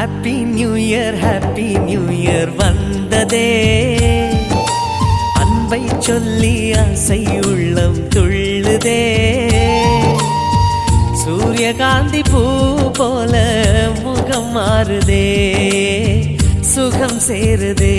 Happy new year வந்ததே. அன்பை சொல்லி ஆசை உள்ளம் துள்ளுதே. சூரியகாந்தி பூ போல முகம் மாறுதே, சுகம் சேருதே.